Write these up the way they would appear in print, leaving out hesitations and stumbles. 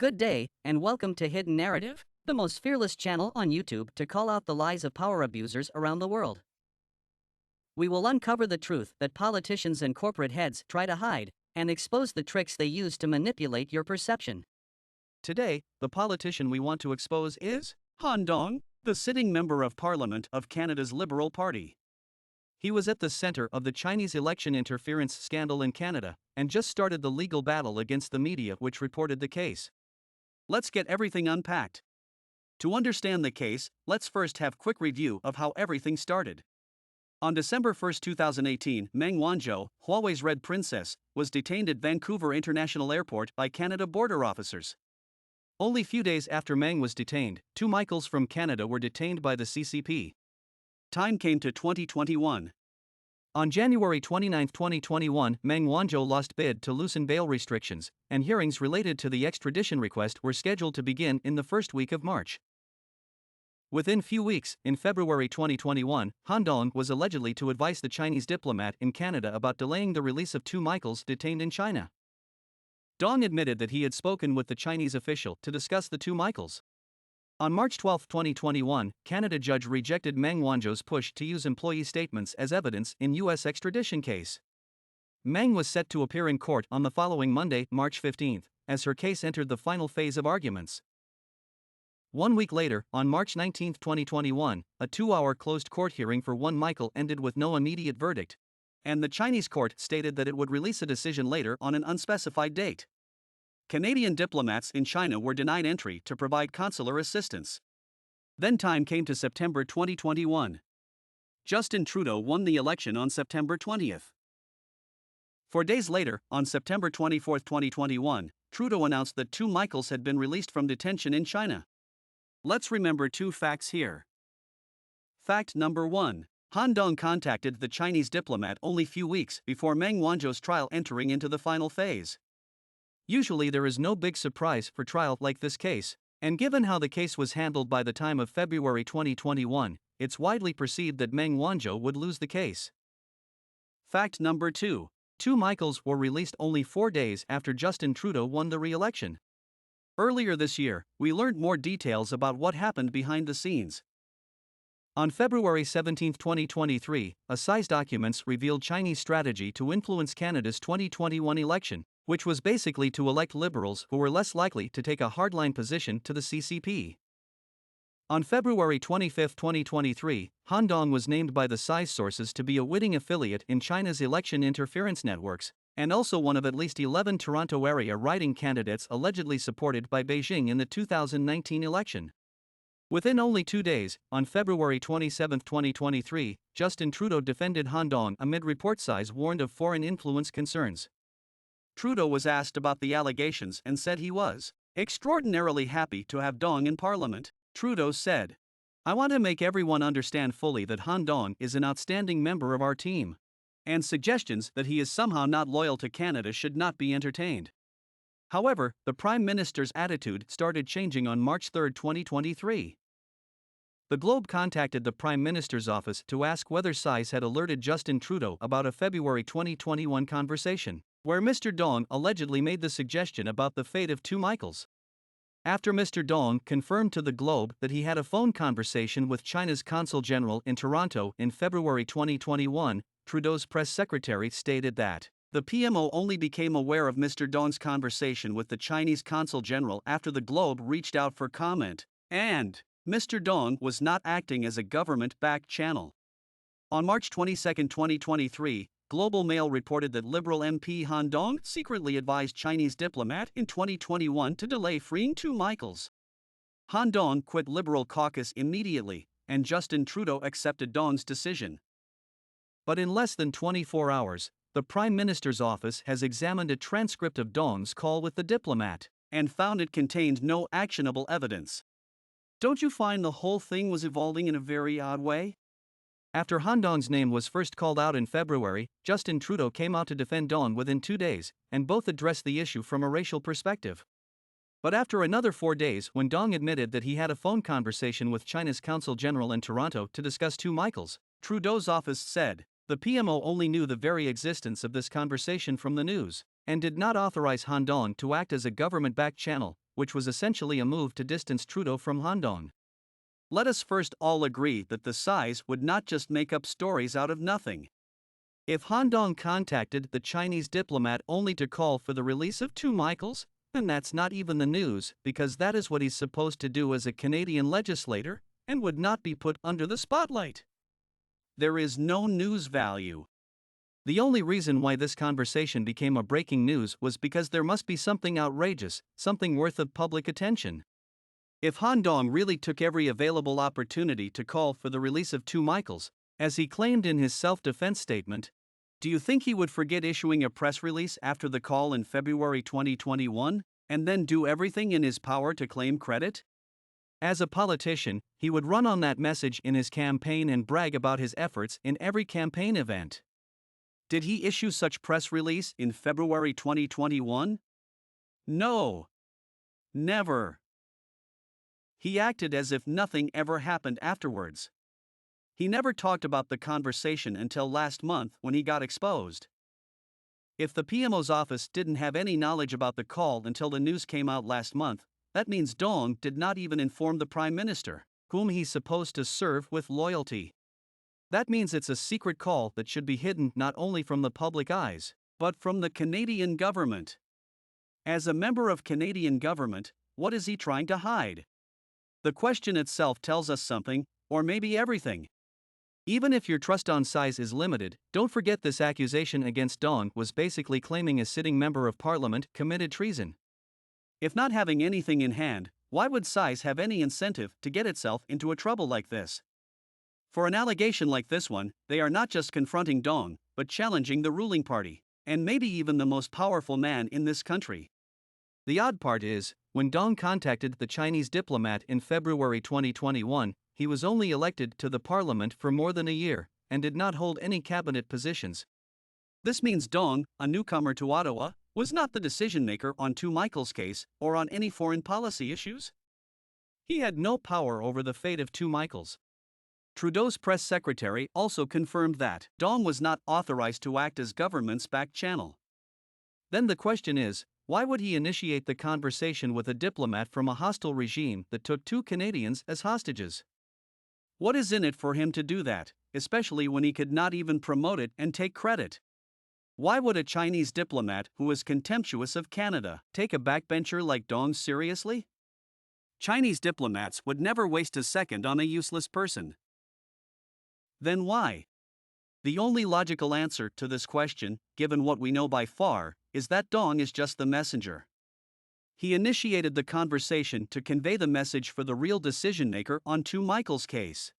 Good day, and welcome to Hidden Narrative, the most fearless channel on YouTube to call out the lies of power abusers around the world. We will uncover the truth that politicians and corporate heads try to hide, and expose the tricks they use to manipulate your perception. Today, the politician we want to expose is Han Dong, the sitting member of Parliament of Canada's Liberal Party. He was at the center of the Chinese election interference scandal in Canada, and just started the legal battle against the media which reported the case. Let's get everything unpacked. To understand the case, let's first have quick review of how everything started. On December 1, 2018, Meng Wanzhou, Huawei's Red Princess, was detained at Vancouver International Airport by Canada border officers. Only few days after Meng was detained, two Michaels from Canada were detained by the CCP. Time came to 2021. On January 29, 2021, Meng Wanzhou lost bid to loosen bail restrictions, and hearings related to the extradition request were scheduled to begin in the first week of March. Within few weeks, in February 2021, Han Dong was allegedly to advise the Chinese diplomat in Canada about delaying the release of two Michaels detained in China. Dong admitted that he had spoken with the Chinese official to discuss the two Michaels. On March 12, 2021, Canada judge rejected Meng Wanzhou's push to use employee statements as evidence in U.S. extradition case. Meng was set to appear in court on the following Monday, March 15, as her case entered the final phase of arguments. 1 week later, on March 19, 2021, a 2-hour closed court hearing for one Michael ended with no immediate verdict, and the Chinese court stated that it would release a decision later on an unspecified date. Canadian diplomats in China were denied entry to provide consular assistance. Then time came to September 2021. Justin Trudeau won the election on September 20th. 4 days later, on September 24, 2021, Trudeau announced that two Michaels had been released from detention in China. Let's remember two facts here. Fact number 1. Han Dong contacted the Chinese diplomat only few weeks before Meng Wanzhou's trial entering into the final phase. Usually there is no big surprise for trial like this case, and given how the case was handled by the time of February 2021, it's widely perceived that Meng Wanzhou would lose the case. Fact number 2. Two Michaels were released only 4 days after Justin Trudeau won the re-election. Earlier this year, we learned more details about what happened behind the scenes. On February 17, 2023, assize documents revealed Chinese strategy to influence Canada's 2021 election, which was basically to elect Liberals who were less likely to take a hardline position to the CCP. On February 25, 2023, Han Dong was named by the assize sources to be a witting affiliate in China's election interference networks, and also one of at least 11 Toronto area riding candidates allegedly supported by Beijing in the 2019 election. Within only 2 days, on February 27, 2023, Justin Trudeau defended Han Dong amid reports assize warned of foreign influence concerns. Trudeau was asked about the allegations and said he was extraordinarily happy to have Dong in Parliament. Trudeau said, "I want to make everyone understand fully that Han Dong is an outstanding member of our team, and suggestions that he is somehow not loyal to Canada should not be entertained." However, the Prime Minister's attitude started changing on March 3, 2023. The Globe contacted the Prime Minister's office to ask whether assize had alerted Justin Trudeau about a February 2021 conversation, where Mr. Dong allegedly made the suggestion about the fate of two Michaels. After Mr. Dong confirmed to the Globe that he had a phone conversation with China's Consul General in Toronto in February 2021, Trudeau's press secretary stated that the PMO only became aware of Mr. Dong's conversation with the Chinese Consul General after the Globe reached out for comment, and Mr. Dong was not acting as a government-backed channel. On March 22, 2023, Global Mail reported that Liberal MP Han Dong secretly advised Chinese diplomat in 2021 to delay freeing two Michaels. Han Dong quit Liberal caucus immediately, and Justin Trudeau accepted Dong's decision. But in less than 24 hours, the Prime Minister's office has examined a transcript of Dong's call with the diplomat, and found it contained no actionable evidence. Don't you find the whole thing was evolving in a very odd way? After Han Dong's name was first called out in February, Justin Trudeau came out to defend Dong within 2 days, and both addressed the issue from a racial perspective. But after another 4 days, when Dong admitted that he had a phone conversation with China's Consul General in Toronto to discuss two Michaels, Trudeau's office said the PMO only knew the very existence of this conversation from the news, and did not authorize Han Dong to act as a government-backed channel, which was essentially a move to distance Trudeau from Han Dong. Let us first all agree that the size would not just make up stories out of nothing. If Han Dong contacted the Chinese diplomat only to call for the release of two Michaels, then that's not even the news, because that is what he's supposed to do as a Canadian legislator, and would not be put under the spotlight. There is no news value. The only reason why this conversation became a breaking news was because there must be something outrageous, something worth of public attention. If Han Dong really took every available opportunity to call for the release of two Michaels, as he claimed in his self-defense statement, do you think he would forget issuing a press release after the call in February 2021, and then do everything in his power to claim credit? As a politician, he would run on that message in his campaign and brag about his efforts in every campaign event. Did he issue such press release in February 2021? No. Never. He acted as if nothing ever happened afterwards. He never talked about the conversation until last month when he got exposed. If the PMO's office didn't have any knowledge about the call until the news came out last month, that means Dong did not even inform the Prime Minister, whom he's supposed to serve with loyalty. That means it's a secret call that should be hidden not only from the public eyes, but from the Canadian government. As a member of Canadian government, what is he trying to hide? The question itself tells us something, or maybe everything. Even if your trust on size is limited, don't forget this accusation against Dong was basically claiming a sitting member of parliament committed treason. If not having anything in hand, why would size have any incentive to get itself into a trouble like this? For an allegation like this one, they are not just confronting Dong, but challenging the ruling party, and maybe even the most powerful man in this country. The odd part is, when Dong contacted the Chinese diplomat in February 2021, he was only elected to the parliament for more than a year, and did not hold any cabinet positions. This means Dong, a newcomer to Ottawa, was not the decision-maker on two Michaels' case or on any foreign policy issues. He had no power over the fate of two Michaels. Trudeau's press secretary also confirmed that Dong was not authorized to act as government's back channel. Then the question is, why would he initiate the conversation with a diplomat from a hostile regime that took two Canadians as hostages? What is in it for him to do that, especially when he could not even promote it and take credit? Why would a Chinese diplomat who is contemptuous of Canada take a backbencher like Dong seriously? Chinese diplomats would never waste a second on a useless person. Then why? The only logical answer to this question, given what we know by far, is that Dong is just the messenger. He initiated the conversation to convey the message for the real decision-maker on two Michaels' case.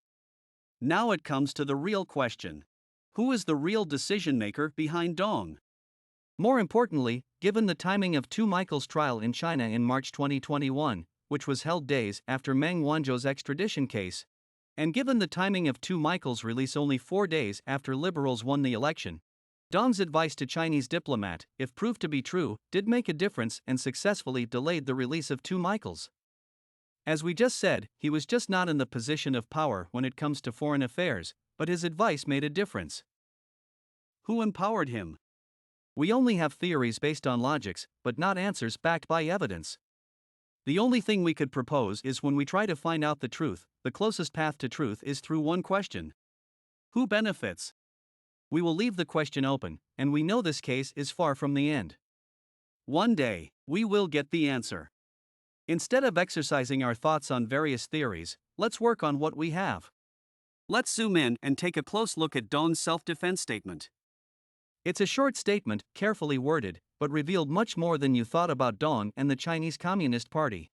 Now it comes to the real question. Who is the real decision-maker behind Dong? More importantly, given the timing of two Michaels' trial in China in March 2021, which was held days after Meng Wanzhou's extradition case, and given the timing of two Michaels' release only 4 days after Liberals won the election, Dong's advice to Chinese diplomat, if proved to be true, did make a difference and successfully delayed the release of two Michaels. As we just said, he was just not in the position of power when it comes to foreign affairs, but his advice made a difference. Who empowered him? We only have theories based on logics, but not answers backed by evidence. The only thing we could propose is when we try to find out the truth, the closest path to truth is through one question. Who benefits? We will leave the question open, and we know this case is far from the end. One day, we will get the answer. Instead of exercising our thoughts on various theories, let's work on what we have. Let's zoom in and take a close look at Dong's self-defense statement. It's a short statement, carefully worded, but revealed much more than you thought about Dong and the Chinese Communist Party.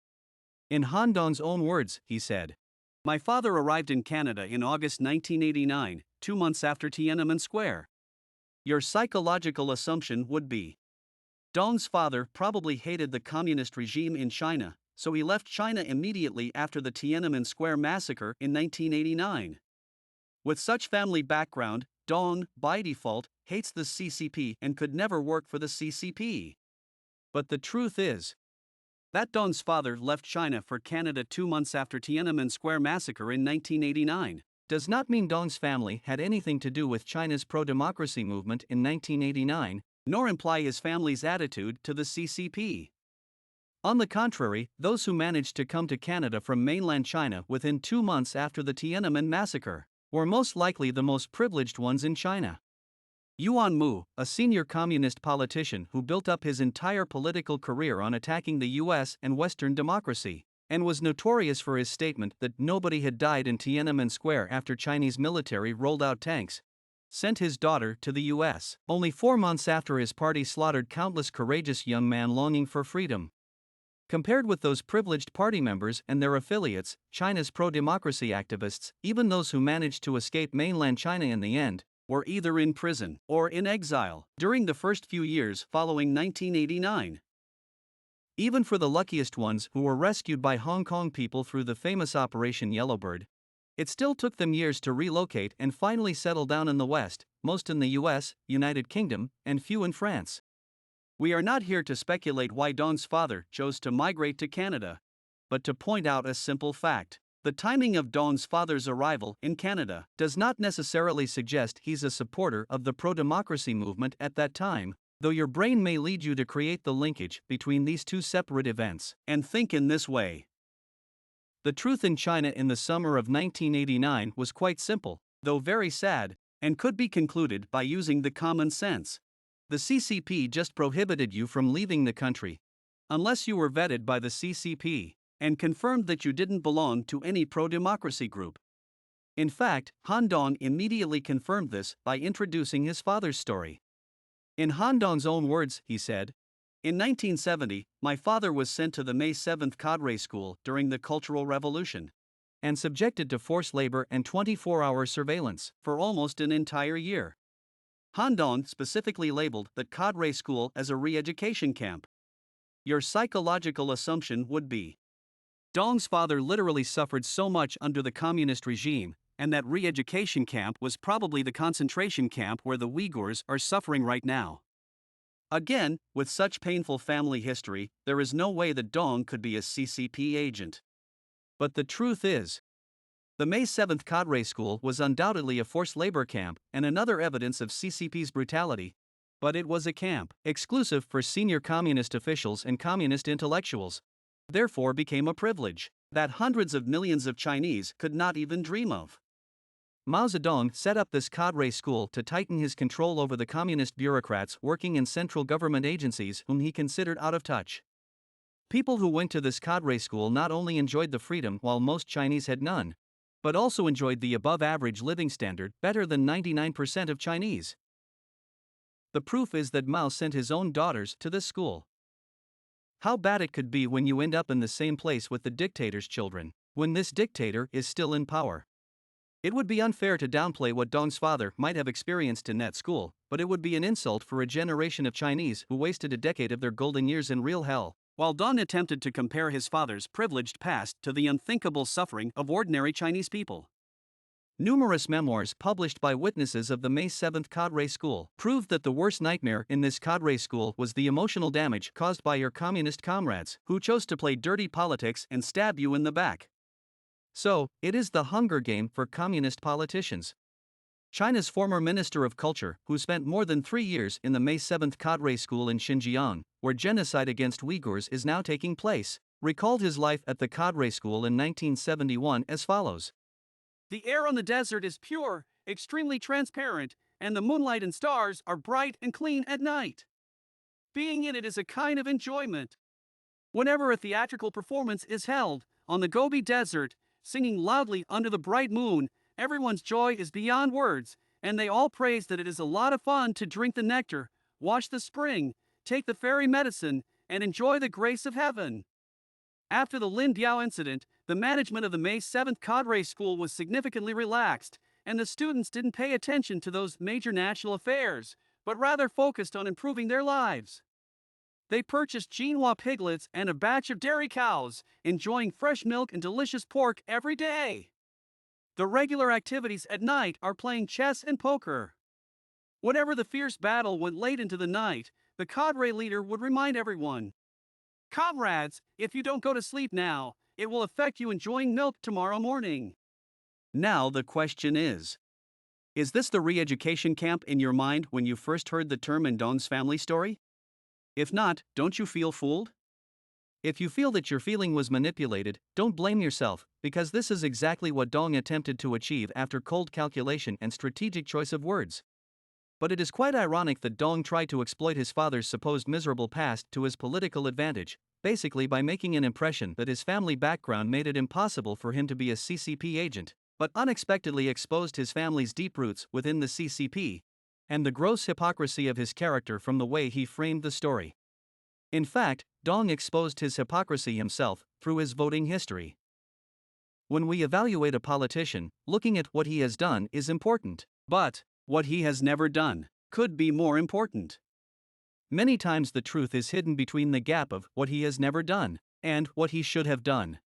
In Han Dong's own words, he said, "My father arrived in Canada in August 1989, 2 months after Tiananmen Square." Your psychological assumption would be, Dong's father probably hated the communist regime in China, so he left China immediately after the Tiananmen Square massacre in 1989. With such family background, Dong, by default, hates the CCP and could never work for the CCP. But the truth is that Dong's father left China for Canada 2 months after Tiananmen Square massacre in 1989 does not mean Dong's family had anything to do with China's pro-democracy movement in 1989, nor imply his family's attitude to the CCP. On the contrary, those who managed to come to Canada from mainland China within 2 months after the Tiananmen massacre were most likely the most privileged ones in China. Yuan Mu, a senior communist politician who built up his entire political career on attacking the US and Western democracy, and was notorious for his statement that nobody had died in Tiananmen Square after Chinese military rolled out tanks, sent his daughter to the US only 4 months after his party slaughtered countless courageous young men longing for freedom. Compared with those privileged party members and their affiliates, China's pro-democracy activists, even those who managed to escape mainland China in the end, were either in prison or in exile during the first few years following 1989. Even for the luckiest ones who were rescued by Hong Kong people through the famous Operation Yellowbird, it still took them years to relocate and finally settle down in the West, most in the US, United Kingdom, and few in France. We are not here to speculate why Dong's father chose to migrate to Canada, but to point out a simple fact. The timing of Dong's father's arrival in Canada does not necessarily suggest he's a supporter of the pro-democracy movement at that time, though your brain may lead you to create the linkage between these two separate events and think in this way. The truth in China in the summer of 1989 was quite simple, though very sad, and could be concluded by using the common sense. The CCP just prohibited you from leaving the country, unless you were vetted by the CCP, and confirmed that you didn't belong to any pro-democracy group. In fact, Han Dong immediately confirmed this by introducing his father's story. In Han Dong's own words, he said, "In 1970, my father was sent to the May 7th cadre school during the Cultural Revolution, and subjected to forced labor and 24-hour surveillance for almost an entire year." Han Dong specifically labeled the cadre school as a re-education camp. Your psychological assumption would be, Dong's father literally suffered so much under the communist regime, and that re-education camp was probably the concentration camp where the Uyghurs are suffering right now. Again, with such painful family history, there is no way that Dong could be a CCP agent. But the truth is, the May 7th cadre school was undoubtedly a forced labor camp and another evidence of CCP's brutality, but it was a camp exclusive for senior communist officials and communist intellectuals, therefore became a privilege that hundreds of millions of Chinese could not even dream of. Mao Zedong set up this cadre school to tighten his control over the communist bureaucrats working in central government agencies whom he considered out of touch. People who went to this cadre school not only enjoyed the freedom while most Chinese had none, but also enjoyed the above-average living standard better than 99% of Chinese. The proof is that Mao sent his own daughters to this school. How bad it could be when you end up in the same place with the dictator's children, when this dictator is still in power. It would be unfair to downplay what Dong's father might have experienced in that school, but it would be an insult for a generation of Chinese who wasted a decade of their golden years in real hell, while Dong attempted to compare his father's privileged past to the unthinkable suffering of ordinary Chinese people. Numerous memoirs published by witnesses of the May 7th cadre school proved that the worst nightmare in this cadre school was the emotional damage caused by your communist comrades who chose to play dirty politics and stab you in the back. So, it is the Hunger Game for communist politicians. China's former Minister of Culture, who spent more than 3 years in the May 7th cadre school in Xinjiang, where genocide against Uyghurs is now taking place, recalled his life at the cadre school in 1971 as follows. "The air on the desert is pure, extremely transparent, and the moonlight and stars are bright and clean at night. Being in it is a kind of enjoyment. Whenever a theatrical performance is held, on the Gobi Desert, singing loudly under the bright moon, everyone's joy is beyond words, and they all praise that it is a lot of fun to drink the nectar, watch the spring, take the fairy medicine, and enjoy the grace of heaven." After the Lin Biao incident, the management of the May 7th cadre school was significantly relaxed, and the students didn't pay attention to those major national affairs, but rather focused on improving their lives. They purchased Jinhua piglets and a batch of dairy cows, enjoying fresh milk and delicious pork every day. The regular activities at night are playing chess and poker. Whenever the fierce battle went late into the night, the cadre leader would remind everyone, "Comrades, if you don't go to sleep now, it will affect you enjoying milk tomorrow morning." Now the question is this the re-education camp in your mind when you first heard the term in Dong's family story? If not, don't you feel fooled? If you feel that your feeling was manipulated, don't blame yourself, because this is exactly what Dong attempted to achieve after cold calculation and strategic choice of words. But it is quite ironic that Dong tried to exploit his father's supposed miserable past to his political advantage, basically by making an impression that his family background made it impossible for him to be a CCP agent, but unexpectedly exposed his family's deep roots within the CCP, and the gross hypocrisy of his character from the way he framed the story. In fact, Dong exposed his hypocrisy himself through his voting history. When we evaluate a politician, looking at what he has done is important, but what he has never done could be more important. Many times the truth is hidden between the gap of what he has never done and what he should have done.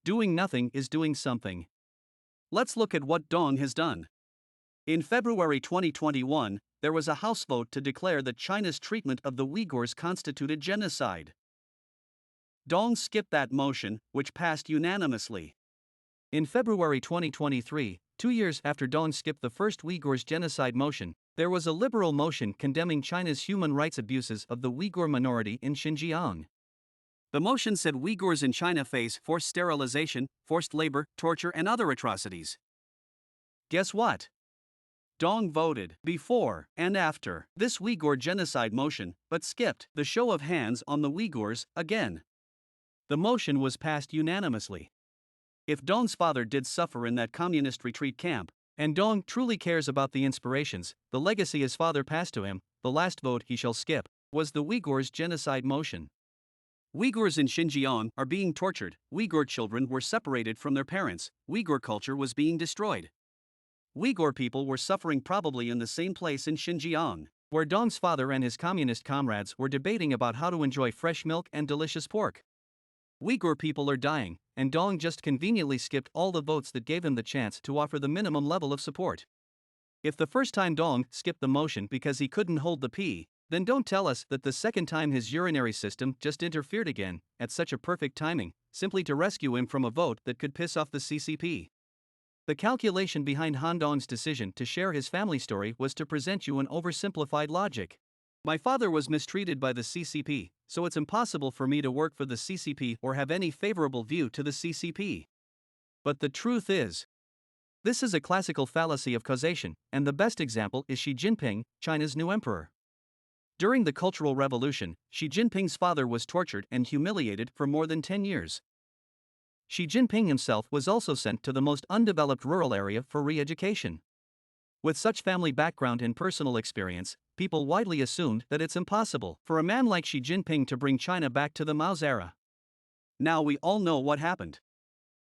Doing nothing is doing something. Let's look at what Dong has done. In February 2021, there was a House vote to declare that China's treatment of the Uyghurs constituted genocide. Dong skipped that motion, which passed unanimously. In February 2023, 2 years after Dong skipped the first Uyghurs genocide motion, there was a liberal motion condemning China's human rights abuses of the Uyghur minority in Xinjiang. The motion said Uyghurs in China face forced sterilization, forced labor, torture, and other atrocities. Guess what? Dong voted before and after this Uyghur genocide motion, but skipped the show of hands on the Uyghurs again. The motion was passed unanimously. If Dong's father did suffer in that communist retreat camp, and Dong truly cares about the inspirations, the legacy his father passed to him, the last vote he shall skip was the Uyghurs genocide motion. Uyghurs in Xinjiang are being tortured, Uyghur children were separated from their parents, Uyghur culture was being destroyed. Uyghur people were suffering probably in the same place in Xinjiang, where Dong's father and his communist comrades were debating about how to enjoy fresh milk and delicious pork. Uyghur people are dying, and Dong just conveniently skipped all the votes that gave him the chance to offer the minimum level of support. If the first time Dong skipped the motion because he couldn't hold the pee, then don't tell us that the second time his urinary system just interfered again, at such a perfect timing, simply to rescue him from a vote that could piss off the CCP. The calculation behind Han Dong's decision to share his family story was to present you an oversimplified logic. My father was mistreated by the CCP, so it's impossible for me to work for the CCP or have any favorable view to the CCP. But the truth is, this is a classical fallacy of causation, and the best example is Xi Jinping, China's new emperor. During the Cultural Revolution, Xi Jinping's father was tortured and humiliated for more than 10 years. Xi Jinping himself was also sent to the most undeveloped rural area for re-education. With such family background and personal experience, people widely assumed that it's impossible for a man like Xi Jinping to bring China back to the Mao's era. Now we all know what happened.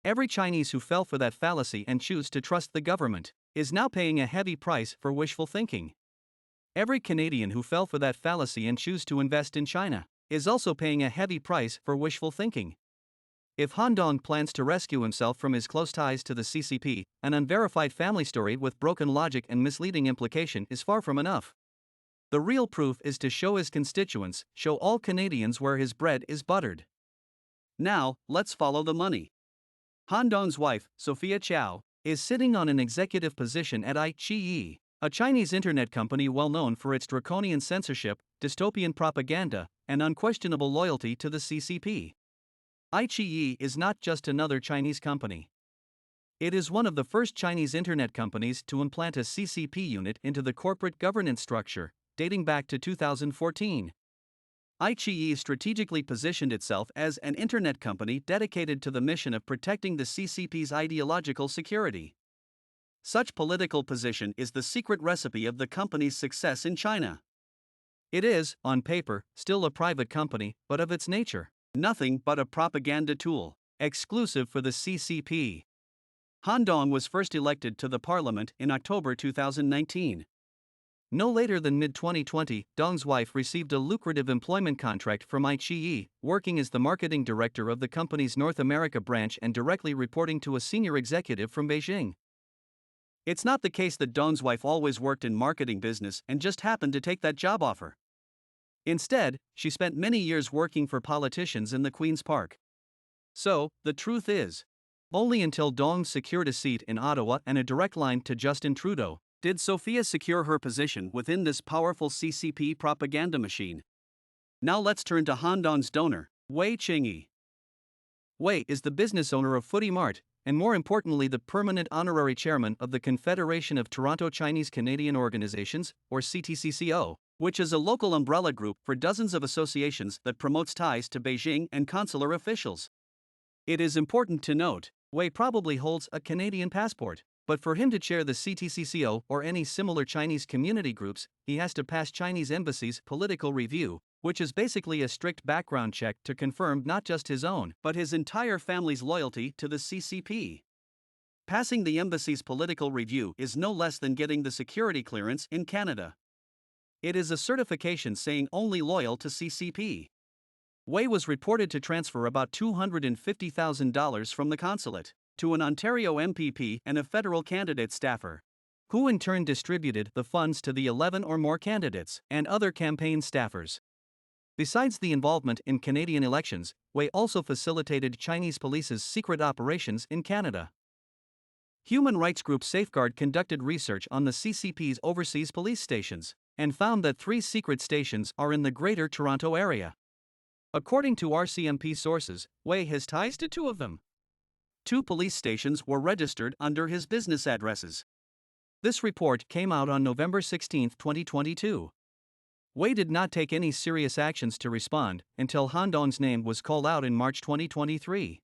Every Chinese who fell for that fallacy and choose to trust the government is now paying a heavy price for wishful thinking. Every Canadian who fell for that fallacy and choose to invest in China is also paying a heavy price for wishful thinking. If Han Dong plans to rescue himself from his close ties to the CCP, an unverified family story with broken logic and misleading implication is far from enough. The real proof is to show his constituents, show all Canadians where his bread is buttered. Now, let's follow the money. Han Dong's wife, Sophia Chow, is sitting on an executive position at iQIYI, a Chinese internet company well known for its draconian censorship, dystopian propaganda, and unquestionable loyalty to the CCP. iQIYI is not just another Chinese company. It is one of the first Chinese internet companies to implant a CCP unit into the corporate governance structure, dating back to 2014. iQIYI strategically positioned itself as an internet company dedicated to the mission of protecting the CCP's ideological security. Such political position is the secret recipe of the company's success in China. It is, on paper, still a private company, but of its nature, nothing but a propaganda tool, exclusive for the CCP. Han Dong was first elected to the parliament in October 2019. No later than mid-2020, Dong's wife received a lucrative employment contract from iQIYI, working as the marketing director of the company's North America branch and directly reporting to a senior executive from Beijing. It's not the case that Dong's wife always worked in marketing business and just happened to take that job offer. Instead, she spent many years working for politicians in the Queen's Park. So, the truth is, only until Dong secured a seat in Ottawa and a direct line to Justin Trudeau did Sophia secure her position within this powerful CCP propaganda machine. Now let's turn to Han Dong's donor, Wei Qingyi. Wei is the business owner of Footy Mart, and more importantly the permanent honorary chairman of the Confederation of Toronto Chinese Canadian Organizations, or CTCCO, which is a local umbrella group for dozens of associations that promotes ties to Beijing and consular officials. It is important to note, Wei probably holds a Canadian passport, but for him to chair the CTCCO or any similar Chinese community groups, he has to pass Chinese embassy's political review, which is basically a strict background check to confirm not just his own, but his entire family's loyalty to the CCP. Passing the embassy's political review is no less than getting the security clearance in Canada. It is a certification saying only loyal to CCP. Wei was reported to transfer about $250,000 from the consulate to an Ontario MPP and a federal candidate staffer, who in turn distributed the funds to the 11 or more candidates and other campaign staffers. Besides the involvement in Canadian elections, Wei also facilitated Chinese police's secret operations in Canada. Human rights group Safeguard conducted research on the CCP's overseas police stations and found that 3 secret stations are in the Greater Toronto Area. According to RCMP sources, Wei has ties to 2 of them. 2 police stations were registered under his business addresses. This report came out on November 16, 2022. Wei did not take any serious actions to respond until Han Dong's name was called out in March 2023.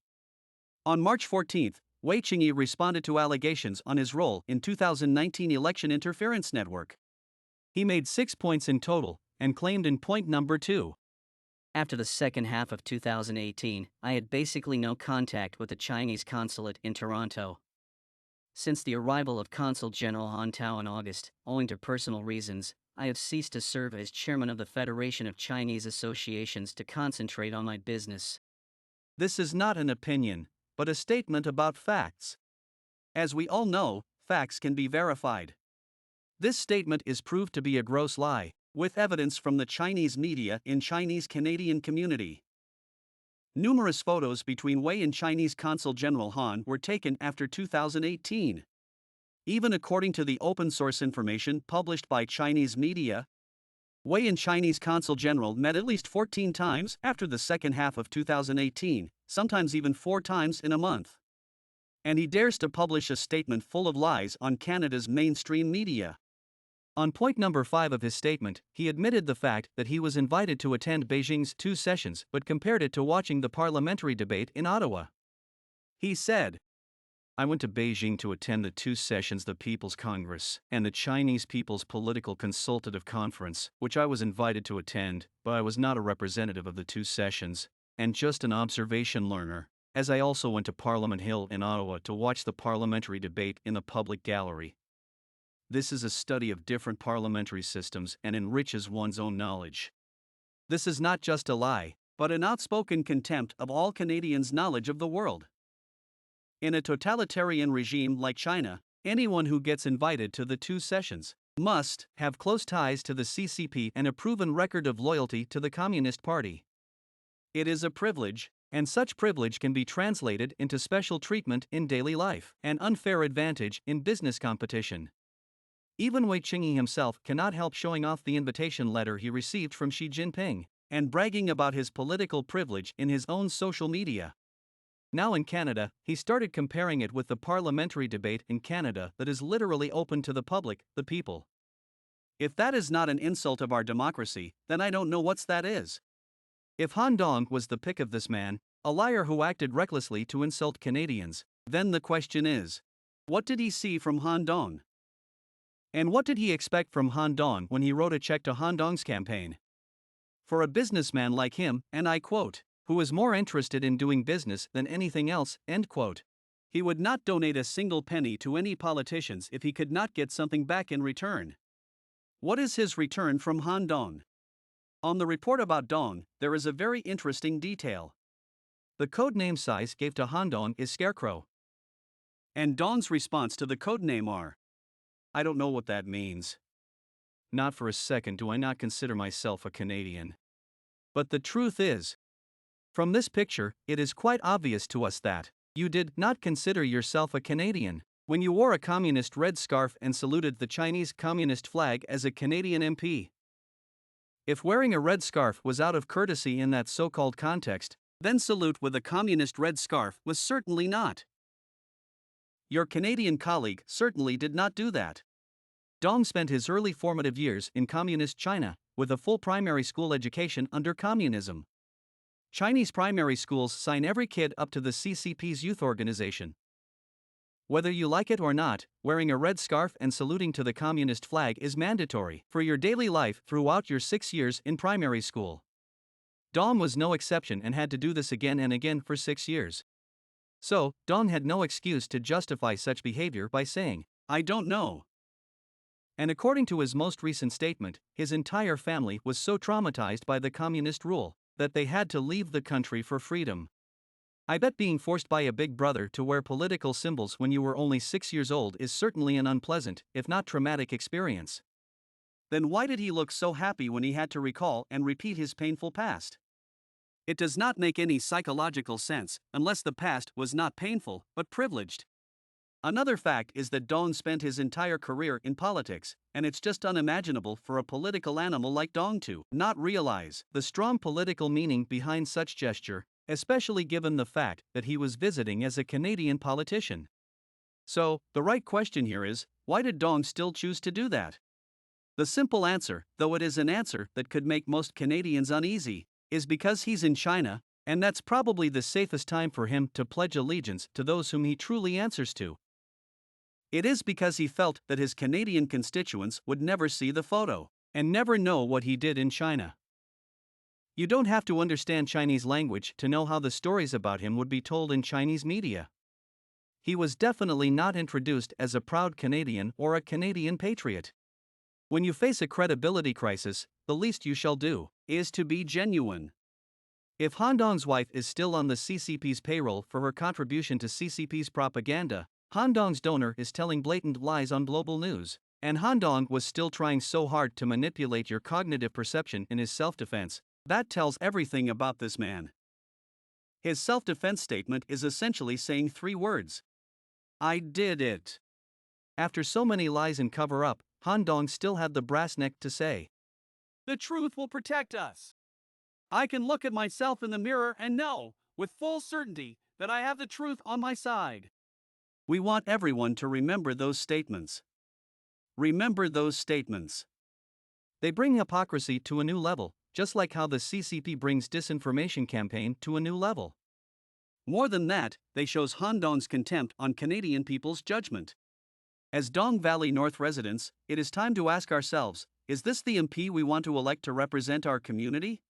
On March 14, Wei Qingyi responded to allegations on his role in 2019 election interference network. He made 6 points in total and claimed in point number 2. After the second half of 2018, I had basically no contact with the Chinese consulate in Toronto. Since the arrival of Consul General Han Tao in August, owing to personal reasons, I have ceased to serve as chairman of the Federation of Chinese Associations to concentrate on my business. This is not an opinion, but a statement about facts. As we all know, facts can be verified. This statement is proved to be a gross lie, with evidence from the Chinese media in Chinese Canadian community. Numerous photos between Wei and Chinese Consul General Han were taken after 2018. Even according to the open source information published by Chinese media, Wei and Chinese Consul General met at least 14 times after the second half of 2018, sometimes even 4 times in a month. And he dares to publish a statement full of lies on Canada's mainstream media. On point number 5 of his statement, he admitted the fact that he was invited to attend Beijing's 2 sessions but compared it to watching the parliamentary debate in Ottawa. He said, "I went to Beijing to attend the 2 sessions of the People's Congress and the Chinese People's Political Consultative Conference, which I was invited to attend, but I was not a representative of the 2 sessions, and just an observation learner, as I also went to Parliament Hill in Ottawa to watch the parliamentary debate in the public gallery. This is a study of different parliamentary systems and enriches one's own knowledge." This is not just a lie, but an outspoken contempt of all Canadians' knowledge of the world. In a totalitarian regime like China, anyone who gets invited to the 2 sessions must have close ties to the CCP and a proven record of loyalty to the Communist Party. It is a privilege, and such privilege can be translated into special treatment in daily life and unfair advantage in business competition. Even Wei Qingyi himself cannot help showing off the invitation letter he received from Xi Jinping and bragging about his political privilege in his own social media. Now in Canada, he started comparing it with the parliamentary debate in Canada that is literally open to the public, the people. If that is not an insult of our democracy, then I don't know what's that is. If Han Dong was the pick of this man, a liar who acted recklessly to insult Canadians, then the question is, what did he see from Han Dong? And what did he expect from Han Dong when he wrote a check to Han Dong's campaign? For a businessman like him, and I quote, "who is more interested in doing business than anything else," end quote, he would not donate a single penny to any politicians if he could not get something back in return. What is his return from Han Dong? On the report about Dong, there is a very interesting detail. The codename Size gave to Han Dong is Scarecrow. And Dong's response to the codename are, "I don't know what that means. Not for a second do I not consider myself a Canadian." But the truth is, from this picture, it is quite obvious to us that you did not consider yourself a Canadian when you wore a communist red scarf and saluted the Chinese Communist flag as a Canadian MP. If wearing a red scarf was out of courtesy in that so-called context, then salute with a communist red scarf was certainly not. Your Canadian colleague certainly did not do that. Dong spent his early formative years in communist China, with a full primary school education under communism. Chinese primary schools sign every kid up to the CCP's youth organization. Whether you like it or not, wearing a red scarf and saluting to the communist flag is mandatory for your daily life throughout your 6 years in primary school. Dong was no exception and had to do this again and again for 6 years. So, Dong had no excuse to justify such behavior by saying, "I don't know." And according to his most recent statement, his entire family was so traumatized by the communist rule that they had to leave the country for freedom. I bet being forced by a big brother to wear political symbols when you were only 6 years old is certainly an unpleasant, if not traumatic experience. Then why did he look so happy when he had to recall and repeat his painful past? It does not make any psychological sense unless the past was not painful but privileged. Another fact is that Dong spent his entire career in politics, and it's just unimaginable for a political animal like Dong to not realize the strong political meaning behind such gesture, especially given the fact that he was visiting as a Canadian politician. So, the right question here is, why did Dong still choose to do that? The simple answer, though it is an answer that could make most Canadians uneasy, is because he's in China, and that's probably the safest time for him to pledge allegiance to those whom he truly answers to. It is because he felt that his Canadian constituents would never see the photo, and never know what he did in China. You don't have to understand Chinese language to know how the stories about him would be told in Chinese media. He was definitely not introduced as a proud Canadian or a Canadian patriot. When you face a credibility crisis, the least you shall do is to be genuine. If Han Dong's wife is still on the CCP's payroll for her contribution to CCP's propaganda, Han Dong's donor is telling blatant lies on global news, and Han Dong was still trying so hard to manipulate your cognitive perception in his self-defense. That tells everything about this man. His self-defense statement is essentially saying 3 words. I did it. After so many lies and cover-up, Han Dong still had the brass neck to say, "The truth will protect us. I can look at myself in the mirror and know, with full certainty, that I have the truth on my side." We want everyone to remember those statements. Remember those statements. They bring hypocrisy to a new level, just like how the CCP brings disinformation campaign to a new level. More than that, they shows Han Dong's contempt on Canadian people's judgment. As Dong Valley North residents, it is time to ask ourselves, is this the MP we want to elect to represent our community?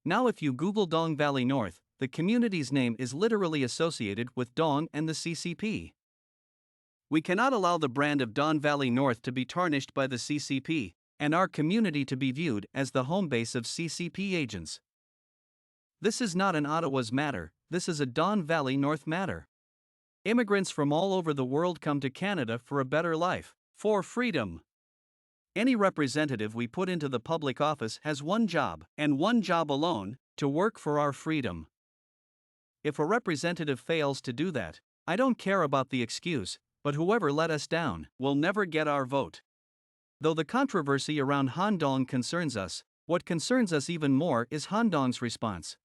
Now if you Google Dong Valley North, the community's name is literally associated with Dong and the CCP. We cannot allow the brand of Don Valley North to be tarnished by the CCP, and our community to be viewed as the home base of CCP agents. This is not an Ottawa's matter, this is a Don Valley North matter. Immigrants from all over the world come to Canada for a better life, for freedom. Any representative we put into the public office has one job, and one job alone, to work for our freedom. If a representative fails to do that, I don't care about the excuse, but whoever let us down will never get our vote. Though the controversy around Han Dong concerns us, what concerns us even more is Han Dong's response.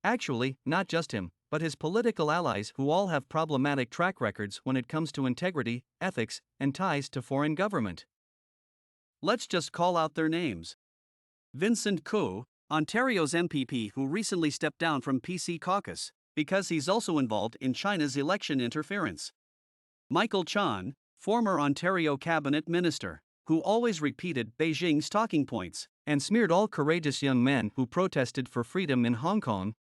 Actually, not just him, but his political allies who all have problematic track records when it comes to integrity, ethics, and ties to foreign government. Let's just call out their names. Vincent Khoo, Ontario's MPP who recently stepped down from PC caucus, because he's also involved in China's election interference. Michael Chan, former Ontario cabinet minister, who always repeated Beijing's talking points, and smeared all courageous young men who protested for freedom in Hong Kong.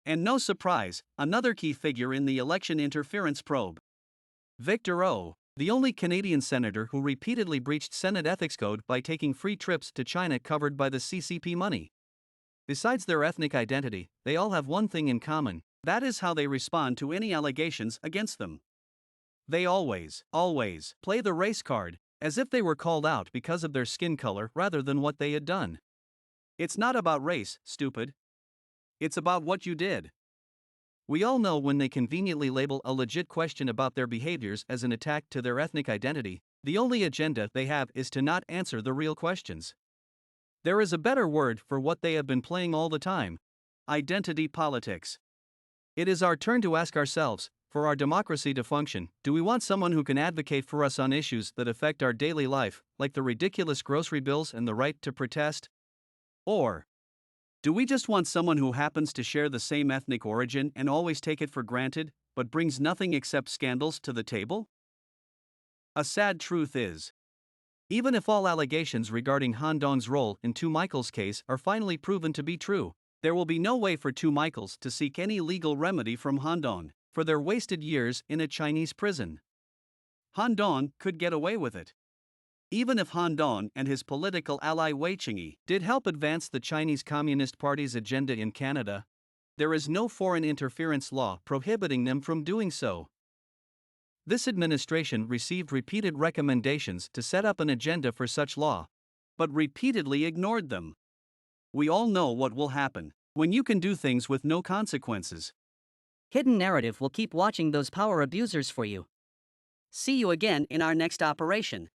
And no surprise, another key figure in the election interference probe. Victor O, the only Canadian senator who repeatedly breached Senate ethics code by taking free trips to China covered by the CCP money. Besides their ethnic identity, they all have one thing in common, that is how they respond to any allegations against them. They always play the race card, as if they were called out because of their skin color rather than what they had done. It's not about race, stupid. It's about what you did. We all know when they conveniently label a legit question about their behaviors as an attack to their ethnic identity, the only agenda they have is to not answer the real questions. There is a better word for what they have been playing all the time: identity politics. It is our turn to ask ourselves, for our democracy to function, do we want someone who can advocate for us on issues that affect our daily life, like the ridiculous grocery bills and the right to protest? Or do we just want someone who happens to share the same ethnic origin and always take it for granted, but brings nothing except scandals to the table? A sad truth is, even if all allegations regarding Han Dong's role in Tu Michael's case are finally proven to be true, there will be no way for Tu Michaels to seek any legal remedy from Han Dong for their wasted years in a Chinese prison. Han Dong could get away with it. Even if Han Dong and his political ally Wei Qingyi did help advance the Chinese Communist Party's agenda in Canada, there is no foreign interference law prohibiting them from doing so. This administration received repeated recommendations to set up an agenda for such law, but repeatedly ignored them. We all know what will happen when you can do things with no consequences. Hidden Narrative will keep watching those power abusers for you. See you again in our next operation.